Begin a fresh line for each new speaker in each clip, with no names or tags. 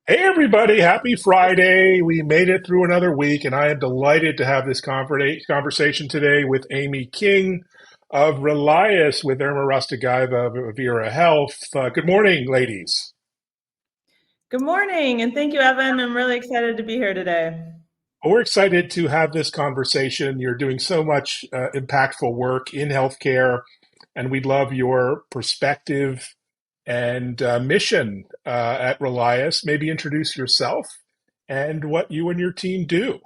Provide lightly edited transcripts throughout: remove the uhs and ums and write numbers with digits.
Hey everybody, happy Friday. We made it through another week, and I am delighted to have this conversation today with Amy King of Relias with Irma Rastegaiva of Vera Health. Good morning, ladies.
Good morning, and thank you, Evan. I'm really excited to be here today.
We're excited to have this conversation. You're doing so much impactful work in healthcare, and we'd love your perspective and mission at Relias. Maybe introduce yourself and what you and your team do.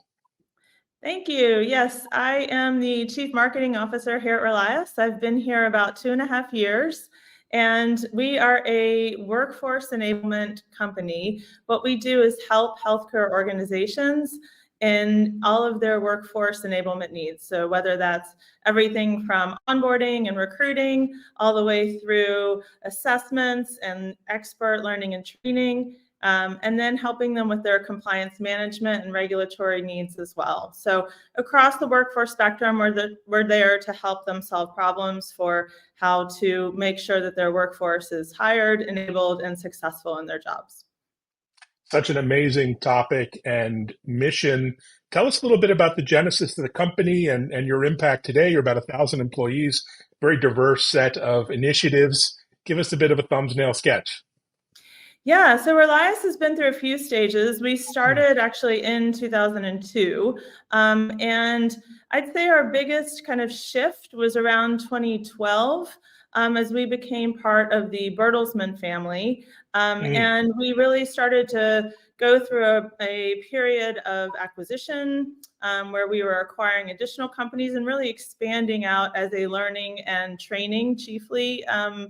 Thank you. Yes, I am the Chief Marketing Officer here at Relias. I've been here about 2.5 years, and we are a workforce enablement company. What we do is help healthcare organizations in all of their workforce enablement needs. So whether that's everything from onboarding and recruiting, all the way through assessments and expert learning and training, and then helping them with their compliance management and regulatory needs as well. So across the workforce spectrum, we're there to help them solve problems for how to make sure that their workforce is hired, enabled, and successful in their jobs.
Such an amazing topic and mission. Tell us a little bit about the genesis of the company and your impact today. You're about 1,000 employees, very diverse set of initiatives. Give us a bit of a thumbnail sketch.
Yeah, so Relias has been through a few stages. We
Mm,
started actually in 2002, and I'd say our biggest kind of shift was around 2012 as we became part of the Bertelsmann family.
mm,
And we really started to go through a period of acquisition where we were acquiring additional companies and really expanding out as a learning and training chiefly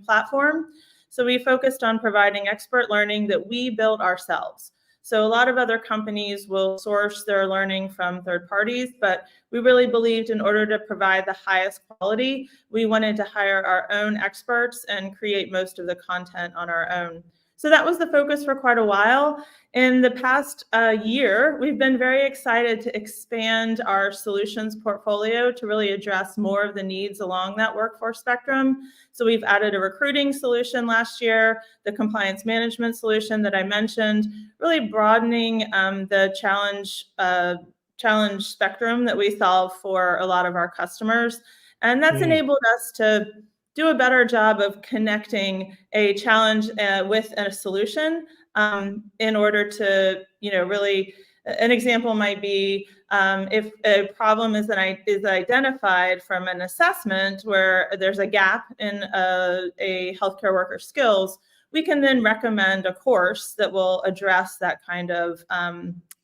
platform. So we focused on providing expert learning that we built ourselves. So a lot of other companies will source their learning from third parties, but we really believed in order to provide the highest quality, we wanted to hire our own experts and create most of the content on our own. So that was the focus for quite a while. In the past year, we've been very excited to expand our solutions portfolio to really address more of the needs along that workforce spectrum. So we've added a recruiting solution last year, the compliance management solution that I mentioned, really broadening the challenge spectrum that we solve for a lot of our customers. And that's
mm.
enabled us to do a better job of connecting a challenge with a solution in order to, really, an example might be if a problem is identified from an assessment where there's a gap in a healthcare worker's skills, we can then recommend a course that will address that kind of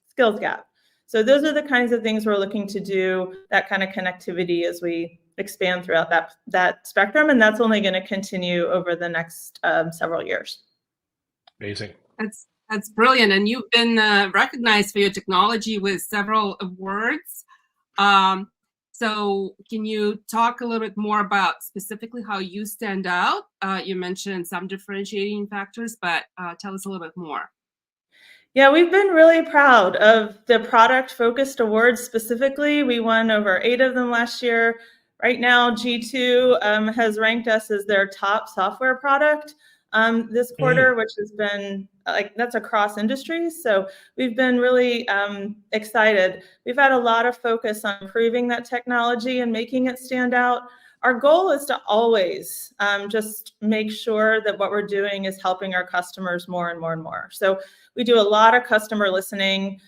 skills gap. So those are the kinds of things we're looking to do, that kind of connectivity as we expand throughout that spectrum, and that's only going to continue over the next several years.
Amazing.
That's brilliant, and you've been recognized for your technology with several awards. So, can you talk a little bit more about specifically how you stand out? You mentioned some differentiating factors, but tell us a little bit more.
Yeah, we've been really proud of the product focused awards specifically. We won over 8 of them last year. Right now, G2 has ranked us as their top software product this
Mm.
quarter, which has been that's across industries. So we've been really excited. We've had a lot of focus on improving that technology and making it stand out. Our goal is to always just make sure that what we're doing is helping our customers more and more and more. So we do a lot of customer listening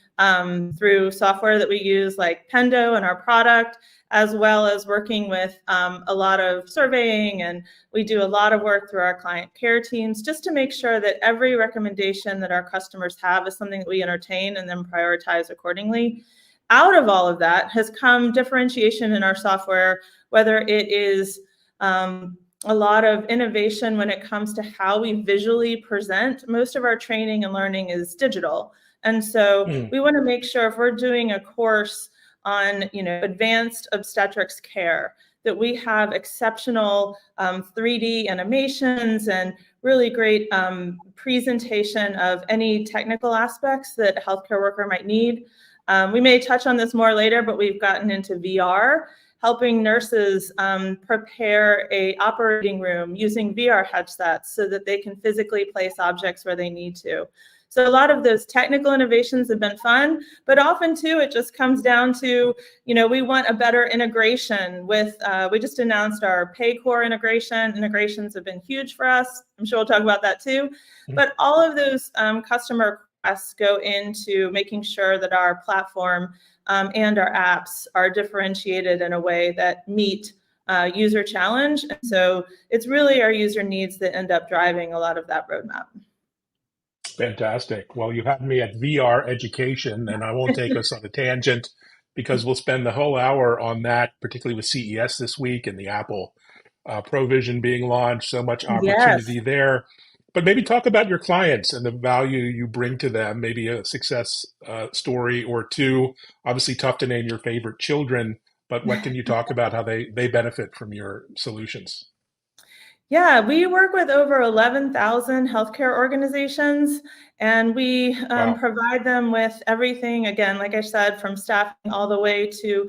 through software that we use like Pendo and our product, as well as working with a lot of surveying, and we do a lot of work through our client care teams just to make sure that every recommendation that our customers have is something that we entertain and then prioritize accordingly. Out of all of that has come differentiation in our software, whether it is a lot of innovation when it comes to how we visually present. Most of our training and learning is digital. And so
Mm.
we want to make sure if we're doing a course on, advanced obstetrics care, that we have exceptional 3D animations and really great presentation of any technical aspects that a healthcare worker might need. We may touch on this more later, but we've gotten into VR. helping nurses prepare a operating room using VR headsets so that they can physically place objects where they need to. So a lot of those technical innovations have been fun, but often too, it just comes down to, we want a better integration with, we just announced our Paycor integration. Integrations have been huge for us. I'm sure we'll talk about that too. But all of those customer requests go into making sure that our platform and our apps are differentiated in a way that meet user challenge. And so it's really our user needs that end up driving a lot of that roadmap.
Fantastic. Well, you had me at VR education, and I won't take us on a tangent because we'll spend the whole hour on that, particularly with CES this week and the Apple Provision being launched. So much opportunity there. But maybe talk about your clients and the value you bring to them, maybe a success story or two. Obviously, tough to name your favorite children, but what can you talk about how they benefit from your solutions?
Yeah, we work with over 11,000 healthcare organizations, and we provide them with everything, again, like I said, from staffing all the way to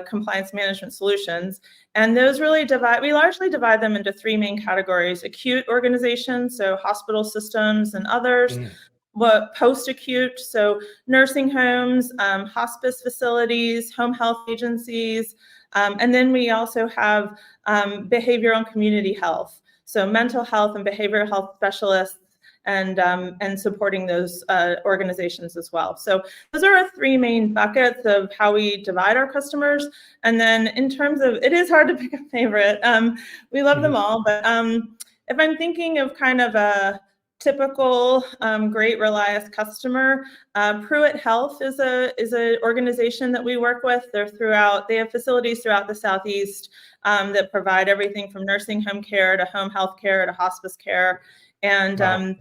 compliance management solutions. And those really we largely divide them into three main categories: acute organizations, so hospital systems and others, post-acute, so nursing homes, hospice facilities, home health agencies, and then we also have behavioral and community health, so mental health and behavioral health specialists, and supporting those organizations as well. So those are our three main buckets of how we divide our customers. And then in terms of, it is hard to pick a favorite. We love them all, but if I'm thinking of kind of a typical great Relias customer, Pruitt Health is an organization that we work with. They have facilities throughout the Southeast that provide everything from nursing home care to home health care to hospice care. And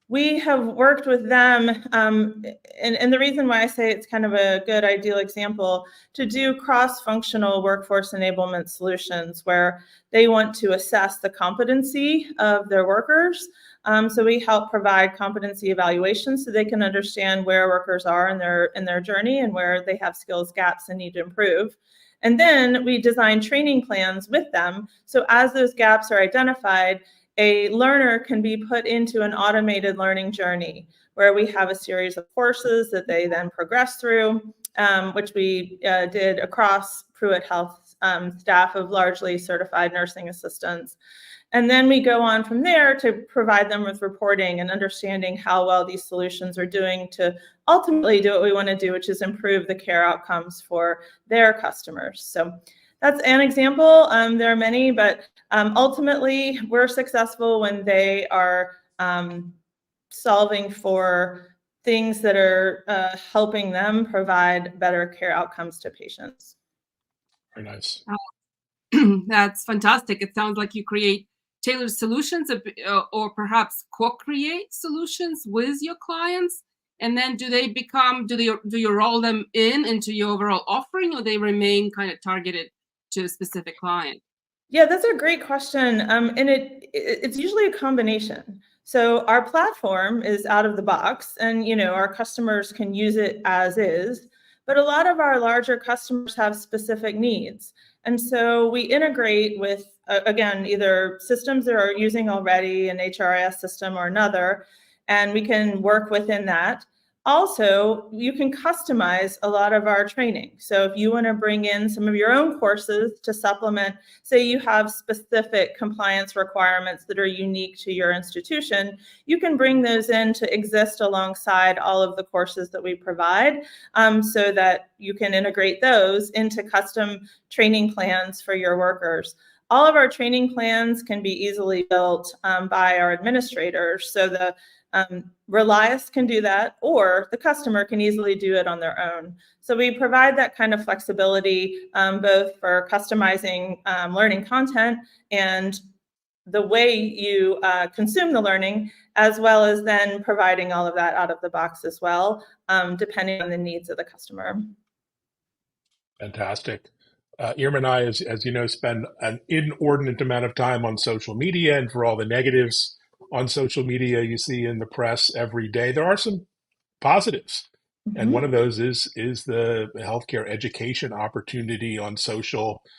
we have worked with them, and the reason why I say it's kind of a good ideal example, to do cross-functional workforce enablement solutions where they want to assess the competency of their workers. So we help provide competency evaluations so they can understand where workers are in their journey and where they have skills gaps and need to improve. And then we design training plans with them. So as those gaps are identified, a learner can be put into an automated learning journey where we have a series of courses that they then progress through, which we did across Pruitt Health staff of largely certified nursing assistants. And then we go on from there to provide them with reporting and understanding how well these solutions are doing to ultimately do what we want to do, which is improve the care outcomes for their customers. So that's an example. There are many, but ultimately we're successful when they are solving for things that are helping them provide better care outcomes to patients.
Very nice.
That's fantastic. It sounds like you create tailored solutions or perhaps co-create solutions with your clients. And then do you roll them into your overall offering, or they remain kind of targeted to a specific client?
Yeah, that's a great question. And it's usually a combination. So our platform is out of the box and, our customers can use it as is, but a lot of our larger customers have specific needs. And so we integrate with, again, either systems that are using already an HRIS system or another, and we can work within that. Also, you can customize a lot of our training. So if you want to bring in some of your own courses to supplement, say you have specific compliance requirements that are unique to your institution, you can bring those in to exist alongside all of the courses that we provide, so that you can integrate those into custom training plans for your workers. All of our training plans can be easily built by our administrators. So the Relias can do that, or the customer can easily do it on their own. So we provide that kind of flexibility, both for customizing learning content and the way you consume the learning, as well as then providing all of that out of the box as well, depending on the needs of the customer.
Fantastic. Irma and I, as you know, spend an inordinate amount of time on social media, and for all the negatives on social media you see in the press every day, there are some positives. And one
Mhm.
of those is the healthcare education opportunity on social,
Yes.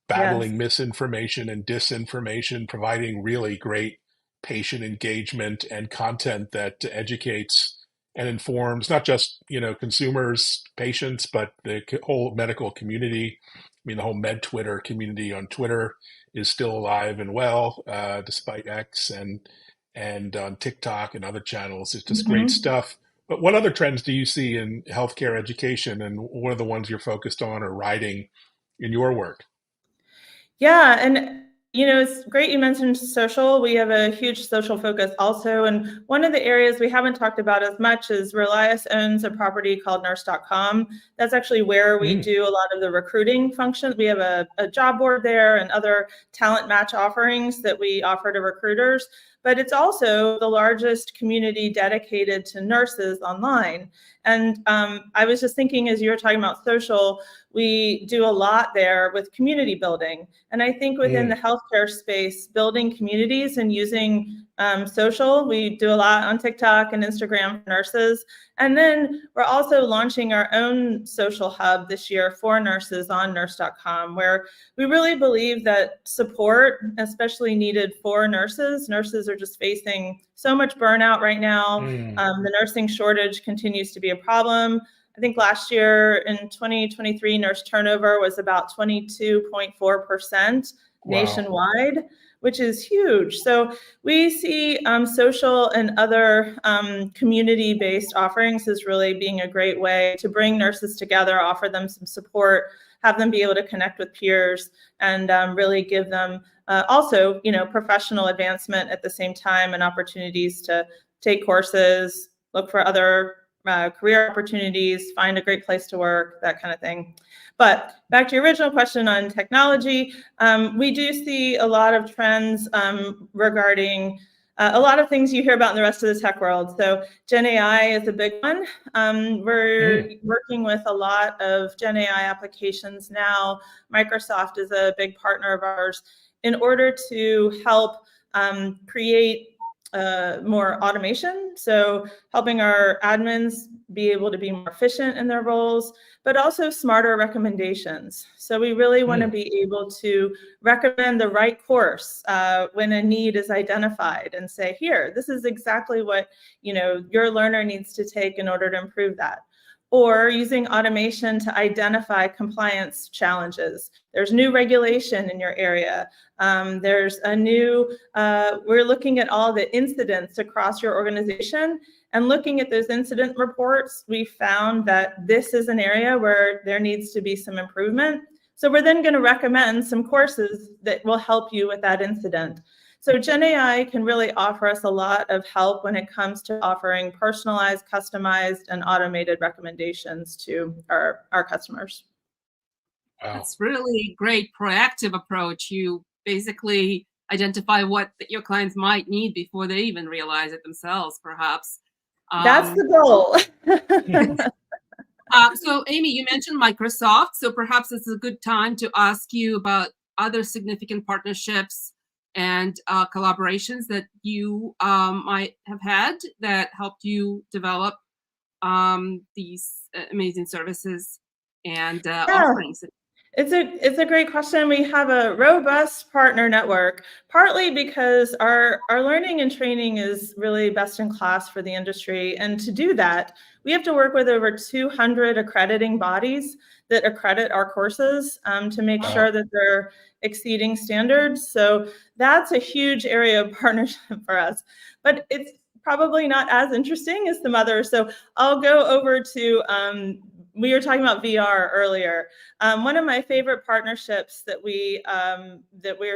battling misinformation and disinformation, providing really great patient engagement and content that educates and informs not just, consumers, patients, but the whole medical community. I mean, the whole med Twitter community on Twitter is still alive and well, despite X and on TikTok and other channels. It's just great
Mhm.
stuff. But what other trends do you see in healthcare education, and what are the ones you're focused on or riding in your work?
Yeah, and it's great you mentioned social. We have a huge social focus also, and one of the areas we haven't talked about as much is Relias owns a property called nurse.com. That's actually where we
Mm,
do a lot of the recruiting functions. We have a job board there and other talent match offerings that we offer to recruiters, but it's also the largest community dedicated to nurses online. And I was just thinking, as you were talking about social, we do a lot there with community building. And I think within the
mm,
healthcare space, building communities and using social, we do a lot on TikTok and Instagram for nurses. And then we're also launching our own social hub this year for nurses on nurse.com, where we really believe that support, especially needed for nurses. Nurses are just facing so much burnout right now.
mm.
The nursing shortage continues to be a problem. I think last year in 2023, nurse turnover was about 22.4%
Wow.
nationwide, which is huge. So we see social and other community-based offerings as really being a great way to bring nurses together, offer them some support, have them be able to connect with peers, and really give them also, professional advancement at the same time and opportunities to take courses, look for other career opportunities, find a great place to work, that kind of thing. But back to your original question on technology, we do see a lot of trends regarding a lot of things you hear about in the rest of the tech world. So Gen AI is a big one. We're
Mm,
working with a lot of Gen AI applications now. Microsoft is a big partner of ours in order to help create more automation. So helping our admins be able to be more efficient in their roles, but also smarter recommendations. So we really want to
mm.
be able to recommend the right course when a need is identified and say, here, this is exactly what your learner needs to take in order to improve that. Or using automation to identify compliance challenges. There's new regulation in your area. There's a new, we're looking at all the incidents across your organization, and looking at those incident reports, we found that this is an area where there needs to be some improvement. So we're then going to recommend some courses that will help you with that incident. So Gen AI can really offer us a lot of help when it comes to offering personalized, customized, and automated recommendations to our customers.
Wow.
That's really great proactive approach. You basically identify what your clients might need before they even realize it themselves, perhaps.
That's
Um,
the goal.
so, Amy, you mentioned Microsoft, so perhaps it's a good time to ask you about other significant partnerships and collaborations that you might have had that helped you develop these amazing services and
Yeah.
offerings.
It's a great question. We have a robust partner network, partly because our learning and training is really best in class for the industry. And to do that, we have to work with over 200 accrediting bodies that accredit our courses to make
Wow.
sure that they're exceeding standards. So that's a huge area of partnership for us. But it's probably not as interesting as some others. So I'll go over to, we were talking about VR earlier. One of my favorite partnerships that we are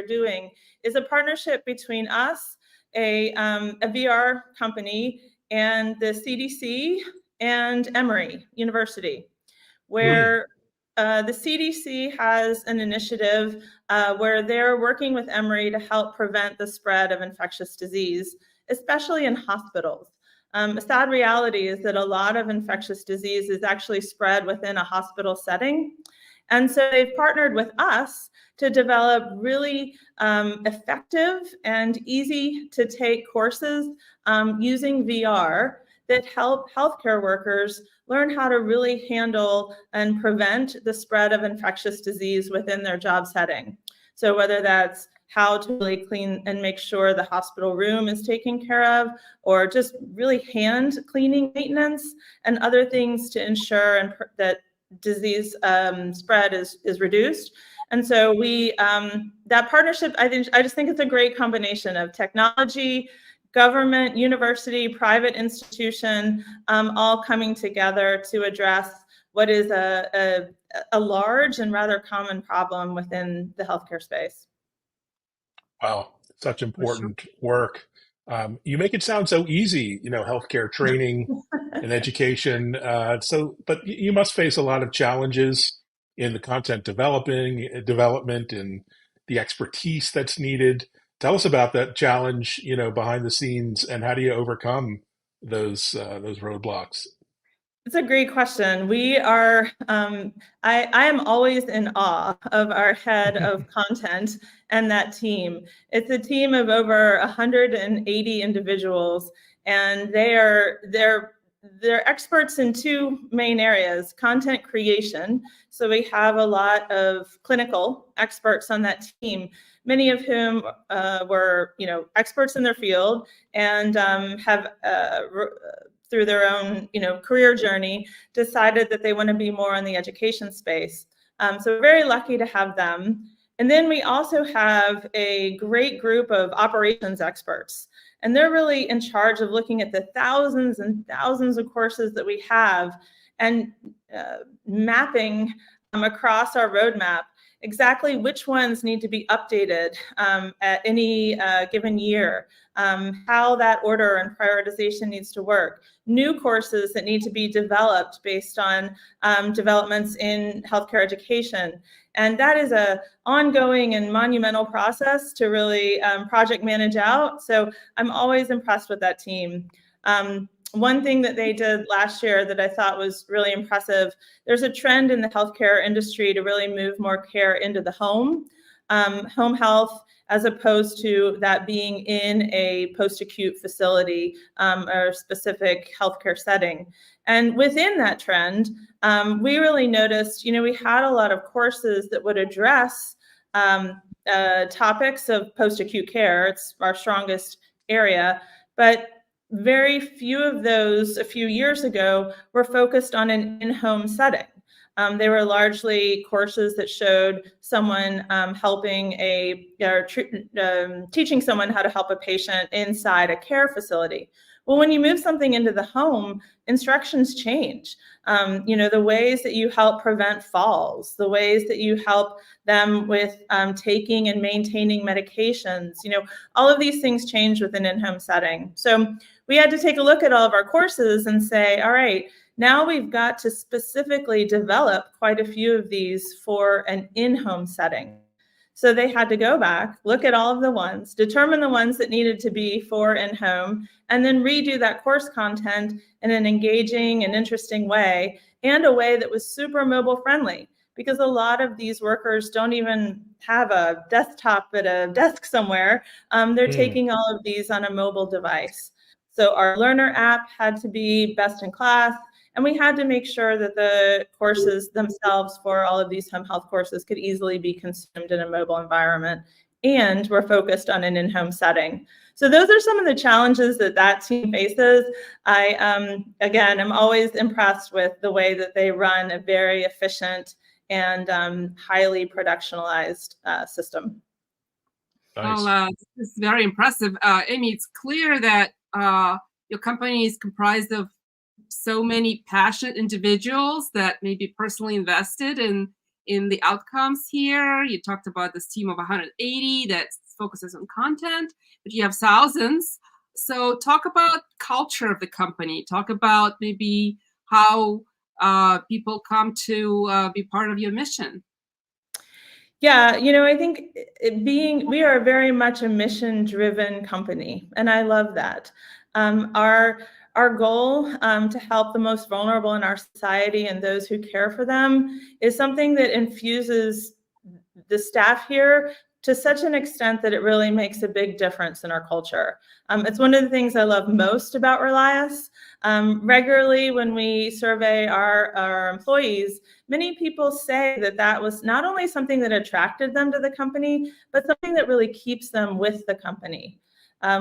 doing is a partnership between us, a VR company, and the CDC and Emory University,
Mm,
where the CDC has an initiative where they're working with Emory to help prevent the spread of infectious disease, especially in hospitals. A sad reality is that a lot of infectious disease is actually spread within a hospital setting. And so they've partnered with us to develop really effective and easy to take courses using VR that help healthcare workers learn how to really handle and prevent the spread of infectious disease within their job setting. So whether that's how to really clean and make sure the hospital room is taken care of, or just really hand cleaning maintenance and other things to ensure that disease spread is reduced. And so that partnership, I just think it's a great combination of technology, government, university, private institution, all coming together to address what is a large and rather common problem within the healthcare space.
Wow, such
For sure.
important work. You make it sound so easy, healthcare training and education. But you must face a lot of challenges in the content development and the expertise that's needed. Tell us about that challenge, behind the scenes, and how do you overcome those roadblocks?
It's a great question. We are, I am always in awe of our head of content and that team. It's a team of over 180 individuals, and they're experts in two main areas: content creation. So we have a lot of clinical experts on that team, many of whom were, experts in their field and have through their own, career journey, decided that they want to be more in the education space. So we're very lucky to have them. And then we also have a great group of operations experts, and they're really in charge of looking at the thousands and thousands of courses that we have and mapping across our roadmap exactly which ones need to be updated at any given year, how that order and prioritization needs to work, new courses that need to be developed based on developments in healthcare education. And that is an ongoing and monumental process to really project manage out. So I'm always impressed with that team. One thing that they did last year that I thought was really impressive, there's a trend in the healthcare industry to really move more care into the home health, as opposed to that being in a post-acute facility or specific healthcare setting. And within that trend, we really noticed, we had a lot of courses that would address topics of post-acute care. It's our strongest area, but very few of those a few years ago were focused on an in-home setting. They were largely courses that showed someone teaching someone how to help a patient inside a care facility. Well, when you move something into the home, instructions change. The ways that you help prevent falls, the ways that you help them with taking and maintaining medications, all of these things change with an in-home setting. So we had to take a look at all of our courses and say, all right, now we've got to specifically develop quite a few of these for an in-home setting. So they had to go back, look at all of the ones, determine the ones that needed to be for in-home, and then redo that course content in an engaging and interesting way, and a way that was super mobile friendly, because a lot of these workers don't even have a desktop at a desk somewhere. They're taking all of these on a mobile device. So our learner app had to be best in class, and we had to make sure that the courses themselves for all of these home health courses could easily be consumed in a mobile environment, and we're focused on an in-home setting. So those are some of the challenges that team faces. I, again, am always impressed with the way that they run a very efficient and highly productionalized system.
Nice.
Well, this is very impressive. Amy, it's clear that your company is comprised of so many passionate individuals that may be personally invested in the outcomes here. You talked about this team of 180 that focuses on content, but you have thousands. So talk about culture of the company. Talk about maybe how people come to be part of your mission.
Yeah, I think we are very much a mission-driven company, and I love that. Our goal to help the most vulnerable in our society and those who care for them is something that infuses the staff here to such an extent that it really makes a big difference in our culture. It's one of the things I love most about Relias. Regularly, when we survey our employees, many people say that that was not only something that attracted them to the company, but something that really keeps them with the company.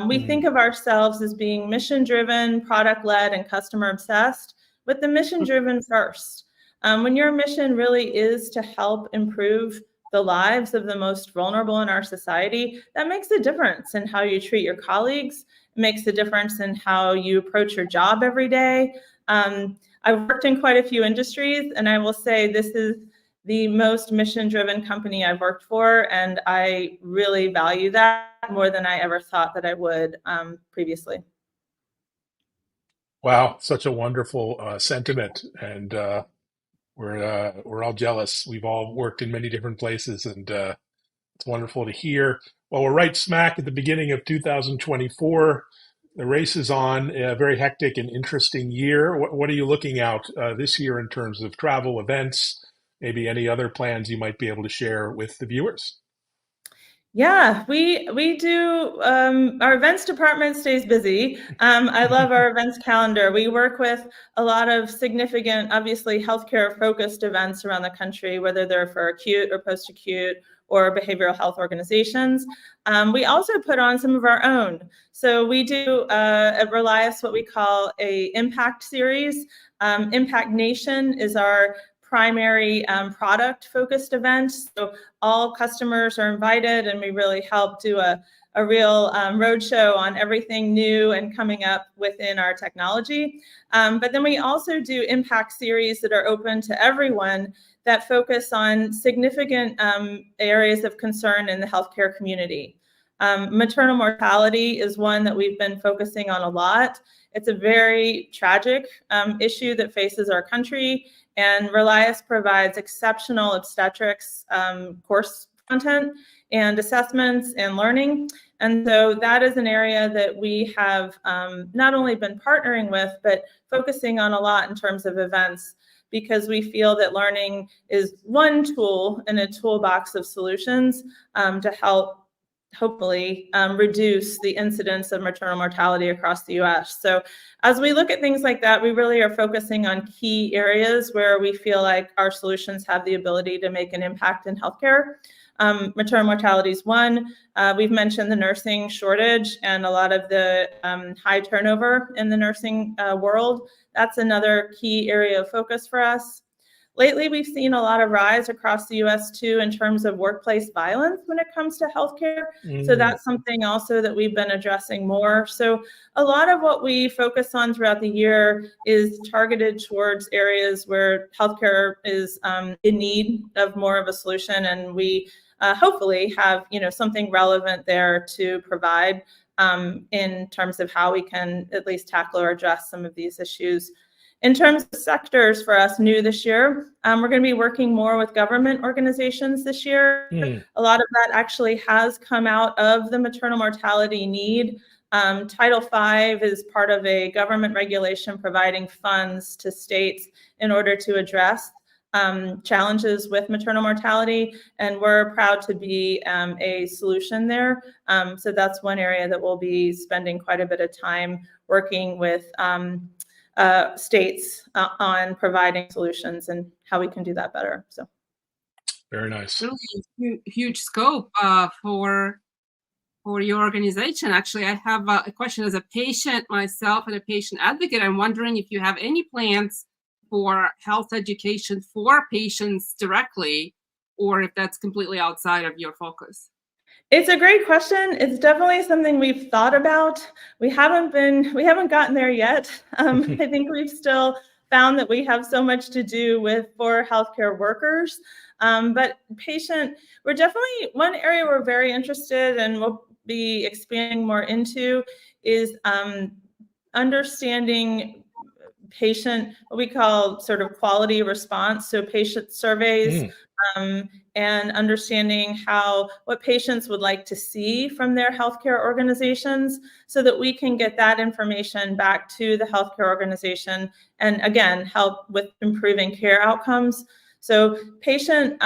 We think of ourselves as being mission-driven, product-led, and customer-obsessed, with the mission-driven first. When your mission really is to help improve the lives of the most vulnerable in our society, that makes a difference in how you treat your colleagues. It makes a difference in how you approach your job every day. I've worked in quite a few industries, and I will say this is the most mission-driven company I've worked for, and I really value that more than I ever thought that I would previously.
Wow, such a wonderful sentiment, and we're all jealous. We've all worked in many different places, and it's wonderful to hear. Well, we're right smack at the beginning of 2024. The race is on, a very hectic and interesting year. What are you looking out this year in terms of travel, events, maybe any other plans you might be able to share with the viewers?
Yeah, we do. Our events department stays busy. I love our events calendar. We work with a lot of significant, obviously, healthcare focused events around the country, whether they're for acute or post-acute or behavioral health organizations. We also put on some of our own. So we do at Relias what we call a impact series. Impact Nation is our primary product-focused event. So all customers are invited, and we really help do a real roadshow on everything new and coming up within our technology. But then we also do impact series that are open to everyone that focus on significant areas of concern in the healthcare community. Maternal mortality is one that we've been focusing on a lot. It's a very tragic issue that faces our country, and Relias provides exceptional obstetrics course content and assessments and learning. And so that is an area that we have not only been partnering with, but focusing on a lot in terms of events, because we feel that learning is one tool in a toolbox of solutions to help hopefully reduce the incidence of maternal mortality across the US. So as we look at things like that, we really are focusing on key areas where we feel like our solutions have the ability to make an impact in healthcare. Maternal mortality is one. We've mentioned the nursing shortage and a lot of the high turnover in the nursing world. That's another key area of focus for us. Lately, we've seen a lot of rise across the US too in terms of workplace violence when it comes to healthcare. So that's something also that we've been addressing more. So a lot of what we focus on throughout the year is targeted towards areas where healthcare is in need of more of a solution, and we hopefully have something relevant there to provide in terms of how we can at least tackle or address some of these issues. In terms of sectors for us new this year, we're going to be working more with government organizations this year. A lot of that actually has come out of the maternal mortality need. Title V is part of a government regulation providing funds to states in order to address challenges with maternal mortality, and we're proud to be a solution there. So that's one area that we'll be spending quite a bit of time working with states on providing solutions and how we can do that better. So,
very nice.
Really huge scope for your organization. Actually, I have a question as a patient myself and a patient advocate. I'm wondering if you have any plans for health education for patients directly, or if that's completely outside of your focus.
It's a great question. It's definitely something we've thought about. We haven't gotten there yet. I think we've still found that we have so much to do for healthcare workers. But we're definitely, one area we're very interested and we'll be expanding more into is understanding patient, what we call sort of quality response. So patient surveys, and understanding what patients would like to see from their healthcare organizations so that we can get that information back to the healthcare organization and again, help with improving care outcomes. So patient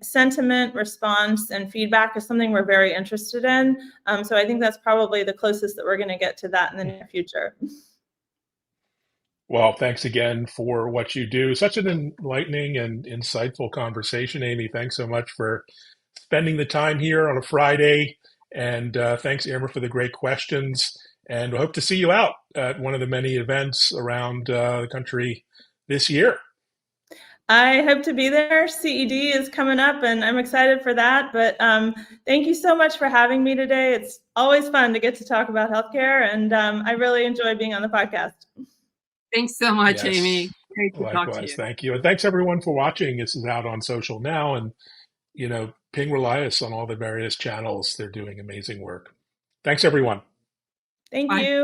sentiment, response, and feedback is something we're very interested in. So I think that's probably the closest that we're going to get to that in the near future.
Well, thanks again for what you do. Such an enlightening and insightful conversation, Amy. Thanks so much for spending the time here on a Friday. And thanks, Irma, for the great questions. And we hope to see you out at one of the many events around the country this year.
I hope to be there. CED is coming up, and I'm excited for that. But thank you so much for having me today. It's always fun to get to talk about healthcare, and I really enjoy being on the podcast.
Thanks so much,
Yes.
Amy. Great to talk to
Likewise.
you.
Thank you. And thanks everyone for watching. This is out on social now, and ping Relias on all the various channels. They're doing amazing work. Thanks everyone.
Thank
Bye.
you.